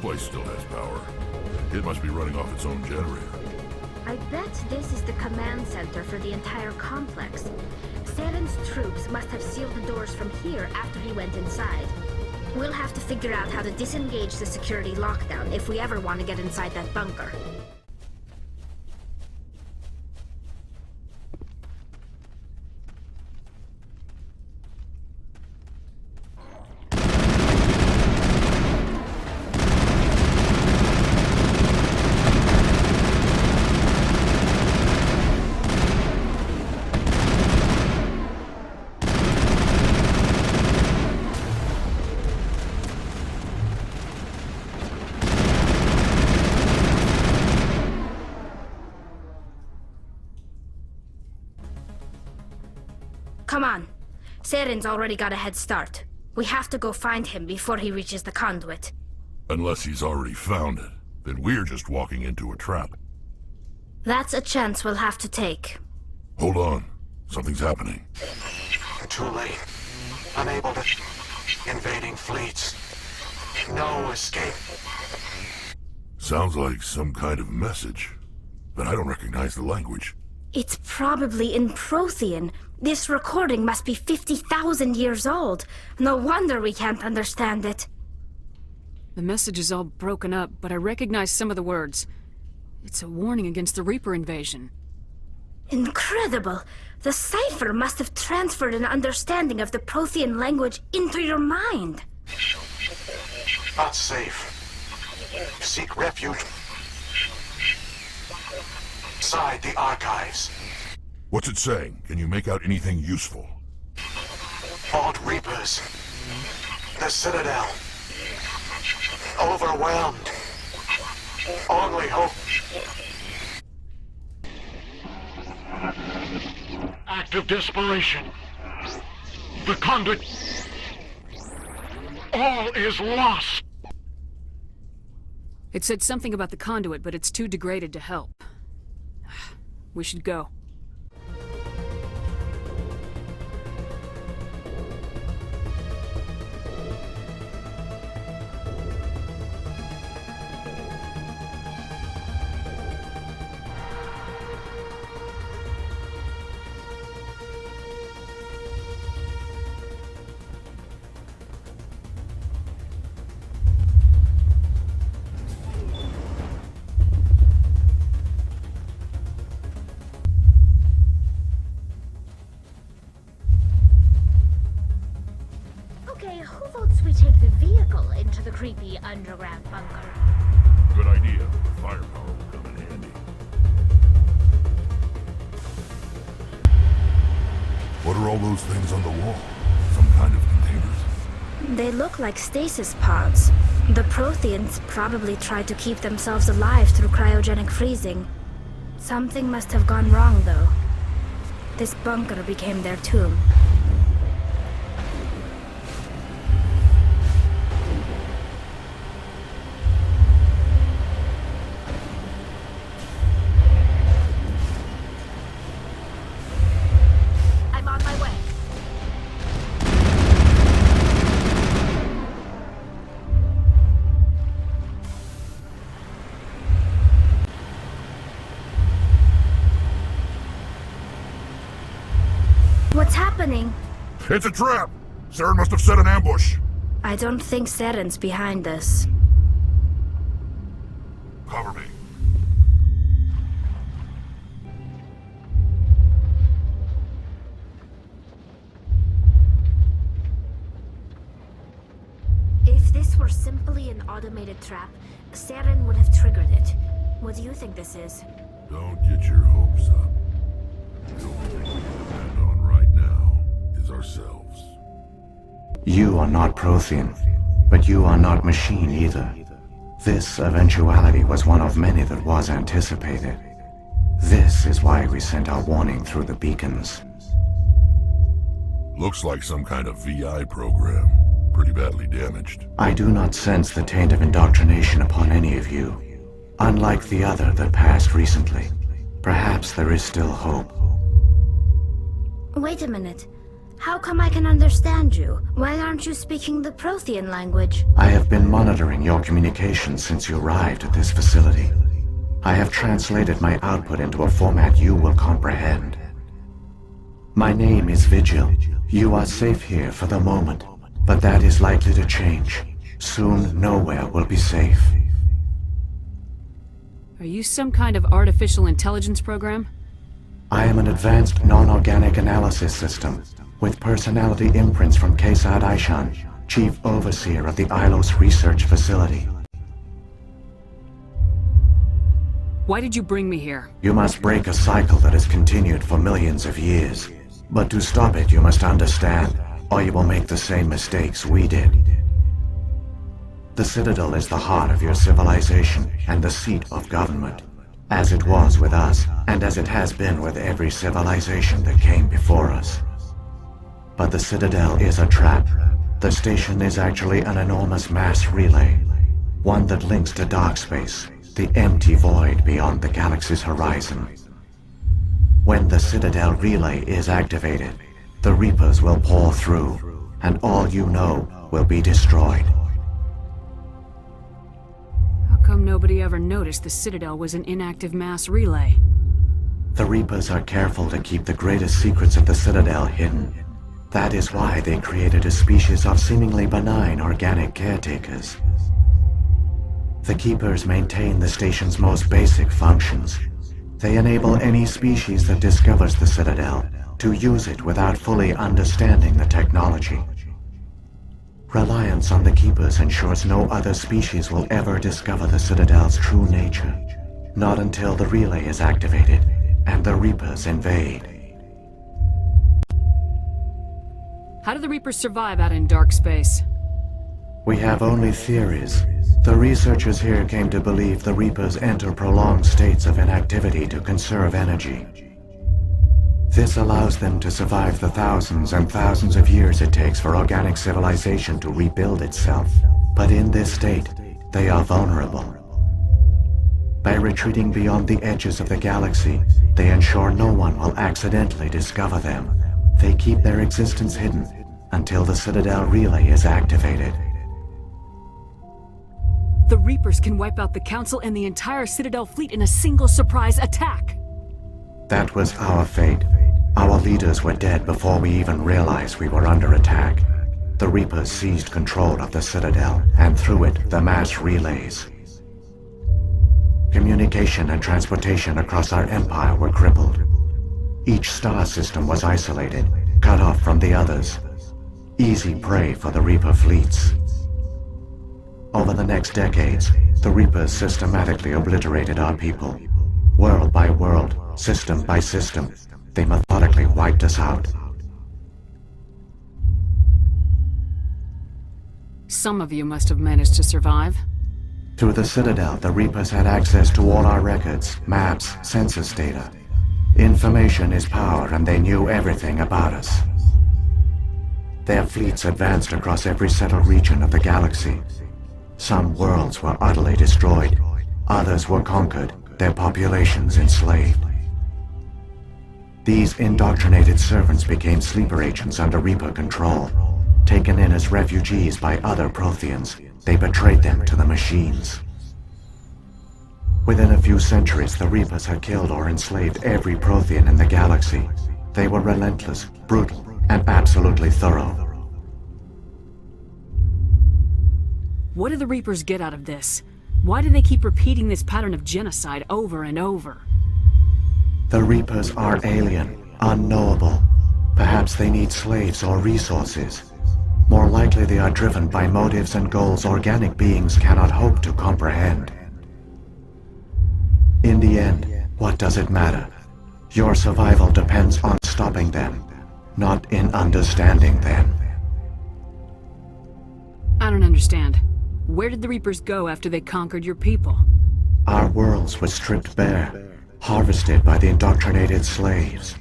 place still has power. It must be running off its own generator. I bet this is the command center for the entire complex. Saren's troops must have sealed the doors from here after he went inside. We'll have to figure out how to disengage the security lockdown if we ever want to get inside that bunker. Come on. Saren's already got a head start. We have to go find him before he reaches the conduit. Unless he's already found it, then we're just walking into a trap. That's a chance we'll have to take. Hold on. Something's happening. Too late. Unable to... Invading fleets. No escape. Sounds like some kind of message, but I don't recognize the language. It's probably in Prothean. This recording must be 50,000 years old. No wonder we can't understand it. The message is all broken up, but I recognize some of the words. It's a warning against the Reaper invasion. Incredible! The cipher must have transferred an understanding of the Prothean language into your mind. Not safe. Seek refuge. Inside the archives. What's it saying? Can you make out anything useful? Fought Reapers. The Citadel. Overwhelmed. Only hope. Act of desperation. The conduit. All is lost. It said something about the conduit, but it's too degraded to help. We should go. Okay, who votes we take the vehicle into the creepy underground bunker? Good idea. The firepower will come in handy. What are all those things on the wall? Some kind of containers? They look like stasis pods. The Protheans probably tried to keep themselves alive through cryogenic freezing. Something must have gone wrong, though. This bunker became their tomb. I'm on my way. What's happening? It's a trap! Saren must have set an ambush. I don't think Saren's behind this. Cover me. If this were simply an automated trap, Saren would have triggered it. What do you think this is? Don't get your hopes up. The only thing we can depend on right now is ourselves. You are not Prothean, but you are not machine either. This eventuality was one of many that was anticipated. This is why we sent our warning through the beacons. Looks like some kind of VI program. Pretty badly damaged. I do not sense the taint of indoctrination upon any of you. Unlike the other that passed recently, perhaps there is still hope. Wait a minute. How come I can understand you? Why aren't you speaking the Prothean language? I have been monitoring your communications since you arrived at this facility. I have translated my output into a format you will comprehend. My name is Vigil. You are safe here for the moment, but that is likely to change. Soon, nowhere will be safe. Are you some kind of artificial intelligence program? I am an advanced non-organic analysis system, with personality imprints from Kesad Aishan, Chief Overseer of the Ilos Research Facility. Why did you bring me here? You must break a cycle that has continued for millions of years. But to stop it, you must understand, or you will make the same mistakes we did. The Citadel is the heart of your civilization and the seat of government, as it was with us, and as it has been with every civilization that came before us. But the Citadel is a trap. The station is actually an enormous mass relay, one that links to dark space, the empty void beyond the galaxy's horizon. When the Citadel relay is activated, the Reapers will pour through, and all you know will be destroyed. How come nobody ever noticed the Citadel was an inactive mass relay? The Reapers are careful to keep the greatest secrets of the Citadel hidden. That is why they created a species of seemingly benign organic caretakers. The Keepers maintain the station's most basic functions. They enable any species that discovers the Citadel to use it without fully understanding the technology. Reliance on the Keepers ensures no other species will ever discover the Citadel's true nature, not until the relay is activated and the Reapers invade. How do the Reapers survive out in dark space? We have only theories. The researchers here came to believe the Reapers enter prolonged states of inactivity to conserve energy. This allows them to survive the thousands and thousands of years it takes for organic civilization to rebuild itself. But in this state, they are vulnerable. By retreating beyond the edges of the galaxy, they ensure no one will accidentally discover them. They keep their existence hidden until the Citadel relay is activated. The Reapers can wipe out the Council and the entire Citadel fleet in a single surprise attack! That was our fate. Our leaders were dead before we even realized we were under attack. The Reapers seized control of the Citadel, and through it, the mass relays. Communication and transportation across our empire were crippled. Each star system was isolated, cut off from the others. Easy prey for the Reaper fleets. Over the next decades, the Reapers systematically obliterated our people. World by world, system by system, they methodically wiped us out. Some of you must have managed to survive. Through the Citadel, the Reapers had access to all our records, maps, census data. Information is power, and they knew everything about us. Their fleets advanced across every settled region of the galaxy. Some worlds were utterly destroyed, others were conquered, their populations enslaved. These indoctrinated servants became sleeper agents under Reaper control. Taken in as refugees by other Protheans, they betrayed them to the machines. Within a few centuries, the Reapers had killed or enslaved every Prothean in the galaxy. They were relentless, brutal, and absolutely thorough. What do the Reapers get out of this? Why do they keep repeating this pattern of genocide over and over? The Reapers are alien, unknowable. Perhaps they need slaves or resources. More likely they are driven by motives and goals organic beings cannot hope to comprehend. In the end, what does it matter? Your survival depends on stopping them, not in understanding them. I don't understand. Where did the Reapers go after they conquered your people? Our worlds were stripped bare, harvested by the indoctrinated slaves.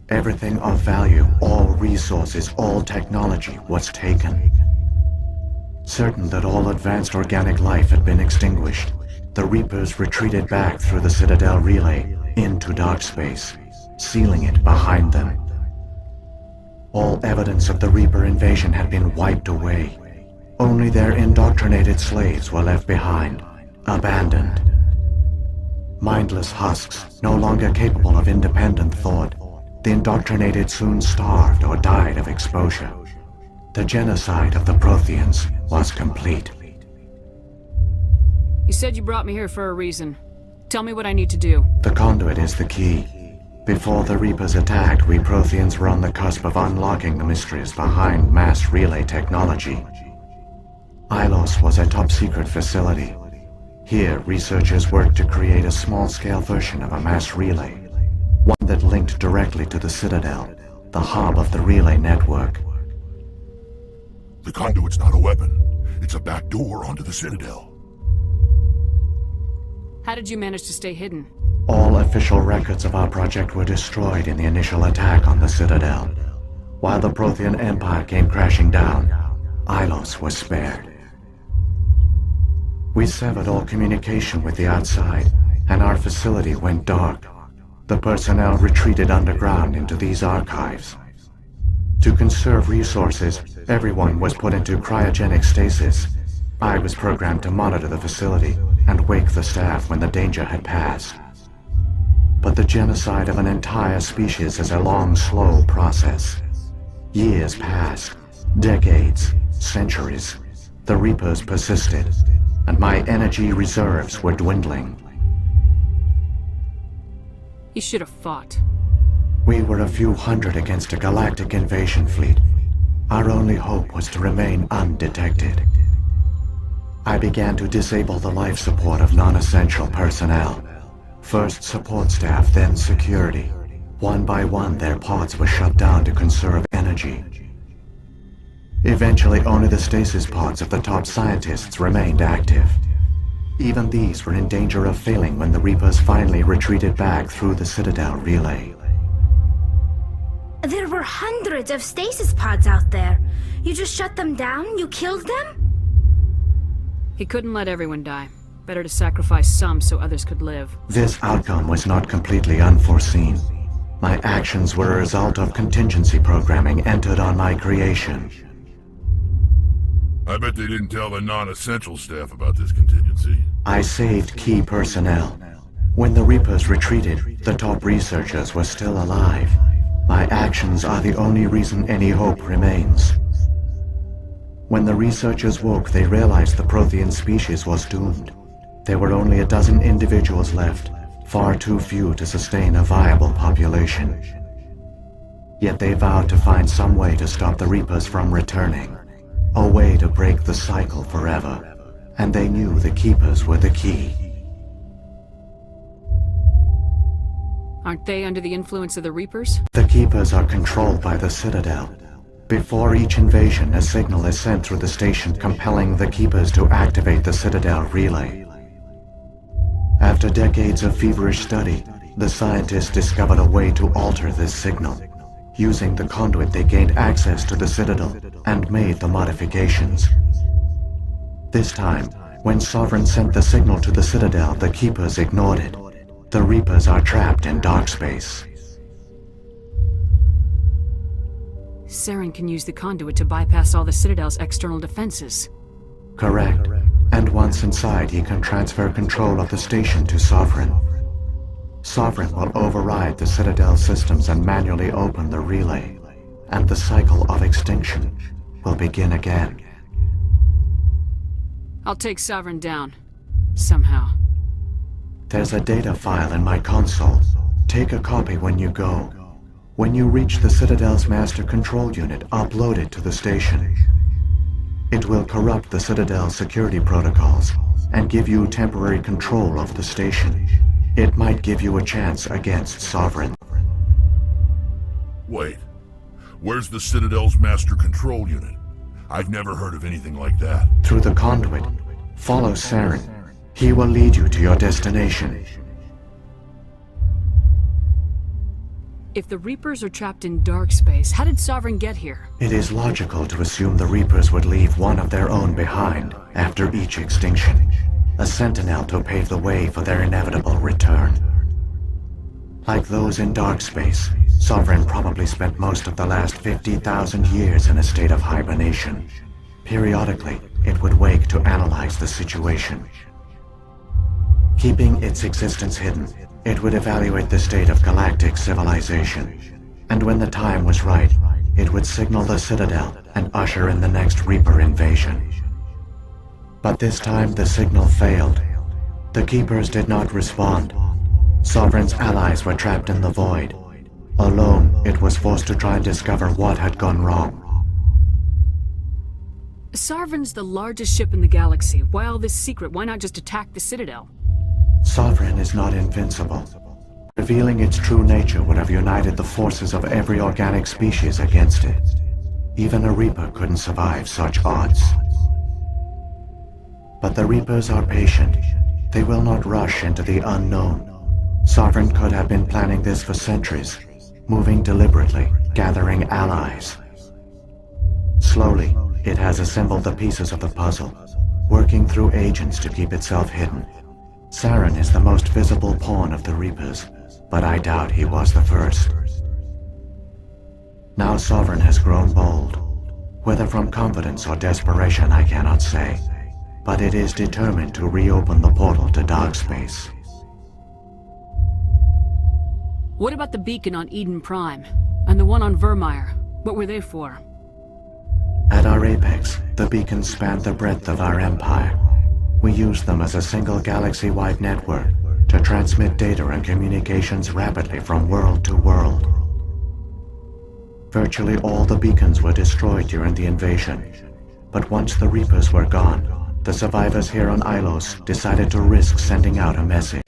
Everything of value, all resources, all technology was taken. Certain that all advanced organic life had been extinguished, the Reapers retreated back through the Citadel relay into dark space, sealing it behind them. All evidence of the Reaper invasion had been wiped away. Only their indoctrinated slaves were left behind, abandoned. Mindless husks, no longer capable of independent thought, the indoctrinated soon starved or died of exposure. The genocide of the Protheans was complete. You said you brought me here for a reason. Tell me what I need to do. The conduit is the key. Before the Reapers attacked, we Protheans were on the cusp of unlocking the mysteries behind mass relay technology. Ilos was a top-secret facility. Here, researchers worked to create a small-scale version of a mass relay, one that linked directly to the Citadel, the hub of the relay network. The conduit's not a weapon. It's a back door onto the Citadel. How did you manage to stay hidden? All official records of our project were destroyed in the initial attack on the Citadel. While the Prothean Empire came crashing down, Ilos was spared. We severed all communication with the outside, and our facility went dark. The personnel retreated underground into these archives. To conserve resources, everyone was put into cryogenic stasis. I was programmed to monitor the facility and wake the staff when the danger had passed. But the genocide of an entire species is a long, slow process. Years passed, decades, centuries. The Reapers persisted, and my energy reserves were dwindling. You should have fought. We were a few hundred against a galactic invasion fleet. Our only hope was to remain undetected. I began to disable the life support of non-essential personnel. First support staff, then security. One by one, their pods were shut down to conserve energy. Eventually, only the stasis pods of the top scientists remained active. Even these were in danger of failing when the Reapers finally retreated back through the Citadel relay. There were hundreds of stasis pods out there. You just shut them down? You killed them? He couldn't let everyone die. Better to sacrifice some so others could live. This outcome was not completely unforeseen. My actions were a result of contingency programming entered on my creation. I bet they didn't tell the non-essential staff about this contingency. I saved key personnel. When the Reapers retreated, the top researchers were still alive. My actions are the only reason any hope remains. When the researchers woke, they realized the Prothean species was doomed. There were only a dozen individuals left, far too few to sustain a viable population. Yet they vowed to find some way to stop the Reapers from returning. A way to break the cycle forever. And they knew the Keepers were the key. Aren't they under the influence of the Reapers? The Keepers are controlled by the Citadel. Before each invasion, a signal is sent through the station compelling the Keepers to activate the Citadel relay. After decades of feverish study, the scientists discovered a way to alter this signal. Using the conduit, they gained access to the Citadel and made the modifications. This time, when Sovereign sent the signal to the Citadel, the Keepers ignored it. The Reapers are trapped in dark space. Saren can use the conduit to bypass all the Citadel's external defenses. Correct. And once inside, he can transfer control of the station to Sovereign. Sovereign will override the Citadel systems and manually open the relay, and the cycle of extinction will begin again. I'll take Sovereign down. Somehow. There's a data file in my console. Take a copy when you go. When you reach the Citadel's master control unit, upload it to the station. It will corrupt the Citadel's security protocols and give you temporary control of the station. It might give you a chance against Sovereign. Wait. Where's the Citadel's master control unit? I've never heard of anything like that. Through the conduit, follow Saren. He will lead you to your destination. If the Reapers are trapped in dark space, how did Sovereign get here? It is logical to assume the Reapers would leave one of their own behind after each extinction. A sentinel to pave the way for their inevitable return. Like those in dark space, Sovereign probably spent most of the last 50,000 years in a state of hibernation. Periodically, it would wake to analyze the situation. Keeping its existence hidden, it would evaluate the state of galactic civilization. And when the time was right, it would signal the Citadel and usher in the next Reaper invasion. But this time the signal failed. The Keepers did not respond. Sovereign's allies were trapped in the void. Alone, it was forced to try and discover what had gone wrong. Sovereign's the largest ship in the galaxy. Why all this secret? Why not just attack the Citadel? Sovereign is not invincible. Revealing its true nature would have united the forces of every organic species against it. Even a Reaper couldn't survive such odds. But the Reapers are patient. They will not rush into the unknown. Sovereign could have been planning this for centuries, moving deliberately, gathering allies. Slowly, it has assembled the pieces of the puzzle, working through agents to keep itself hidden. Saren is the most visible pawn of the Reapers, but I doubt he was the first. Now Sovereign has grown bold. Whether from confidence or desperation, I cannot say, but it is determined to reopen the portal to dark space. What about the beacon on Eden Prime? And the one on Vermeer? What were they for? At our apex, the beacons spanned the breadth of our empire. We used them as a single galaxy-wide network to transmit data and communications rapidly from world to world. Virtually all the beacons were destroyed during the invasion, but once the Reapers were gone, the survivors here on Ilos decided to risk sending out a message.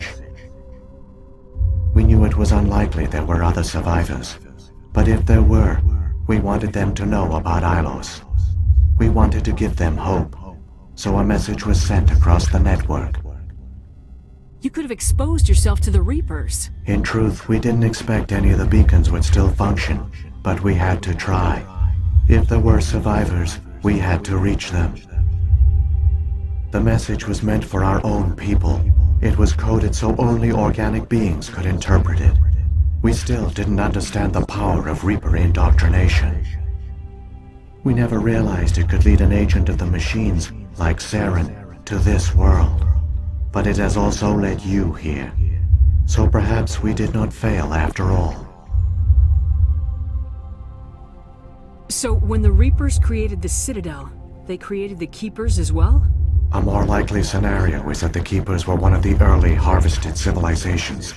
We knew it was unlikely there were other survivors, but if there were, we wanted them to know about Ilos. We wanted to give them hope, so a message was sent across the network. You could have exposed yourself to the Reapers. In truth, we didn't expect any of the beacons would still function, but we had to try. If there were survivors, we had to reach them. The message was meant for our own people. It was coded so only organic beings could interpret it. We still didn't understand the power of Reaper indoctrination. We never realized it could lead an agent of the machines, like Saren, to this world. But it has also led you here. So perhaps we did not fail after all. So when the Reapers created the Citadel, they created the Keepers as well? A more likely scenario is that the Keepers were one of the early harvested civilizations.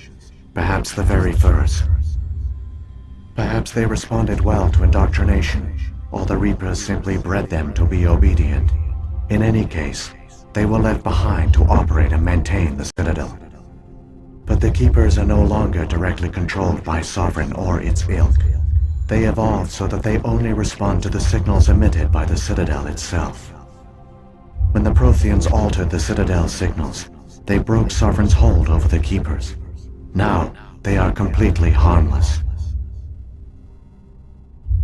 Perhaps the very first. Perhaps they responded well to indoctrination, or the Reapers simply bred them to be obedient. In any case, they were left behind to operate and maintain the Citadel. But the Keepers are no longer directly controlled by Sovereign or its ilk. They evolved so that they only respond to the signals emitted by the Citadel itself. When the Protheans altered the Citadel's signals, they broke Sovereign's hold over the Keepers. Now, they are completely harmless.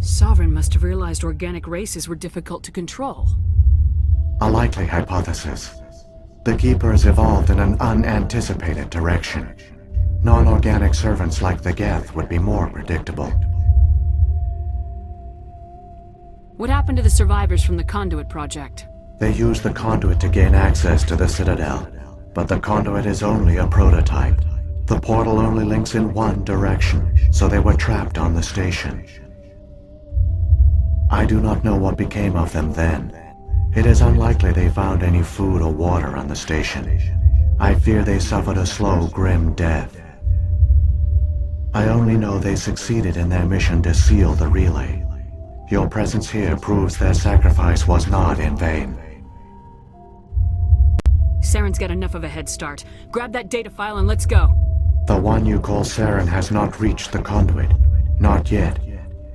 Sovereign must have realized organic races were difficult to control. A likely hypothesis. The Keepers evolved in an unanticipated direction. Non-organic servants like the Geth would be more predictable. What happened to the survivors from the Conduit project? They used the conduit to gain access to the Citadel, but the conduit is only a prototype. The portal only links in one direction, so they were trapped on the station. I do not know what became of them then. It is unlikely they found any food or water on the station. I fear they suffered a slow, grim death. I only know they succeeded in their mission to seal the relay. Your presence here proves their sacrifice was not in vain. Saren's got enough of a head start. Grab that data file and let's go. The one you call Saren has not reached the conduit. Not yet.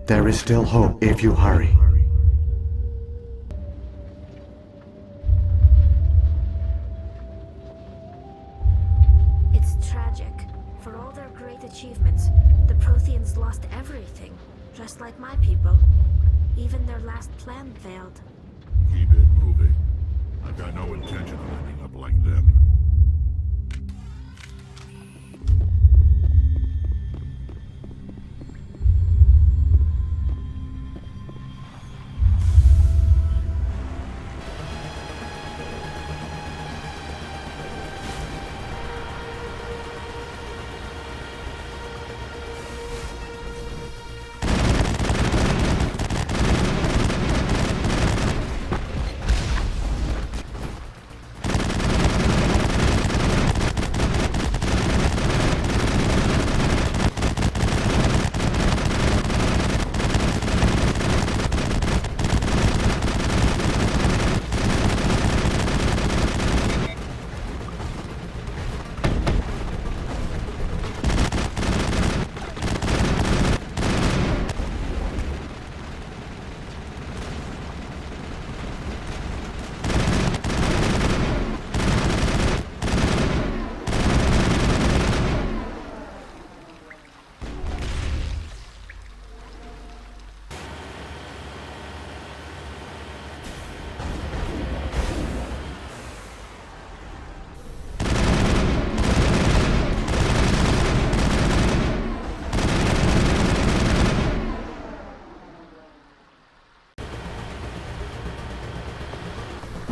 There is still hope if you hurry. It's tragic. For all their great achievements, the Protheans lost everything, just like my people. Even their last plan failed. Keep it moving. I've got no intention of ending up like them.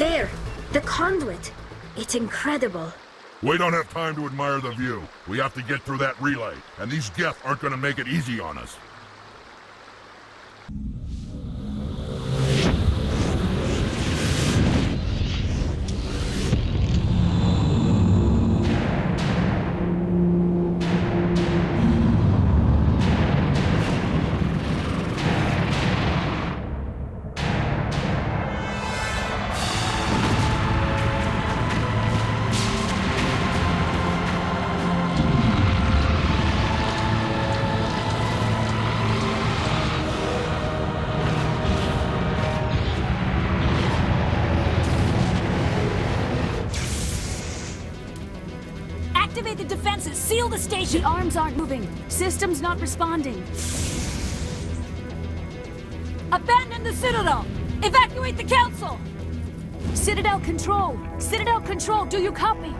There! The conduit! It's incredible. We don't have time to admire the view. We have to get through that relay, and these Geth aren't gonna make it easy on us. Activate the defenses! Seal the station! The arms aren't moving. Systems not responding. Abandon the Citadel! Evacuate the Council! Citadel Control! Citadel Control, do you copy?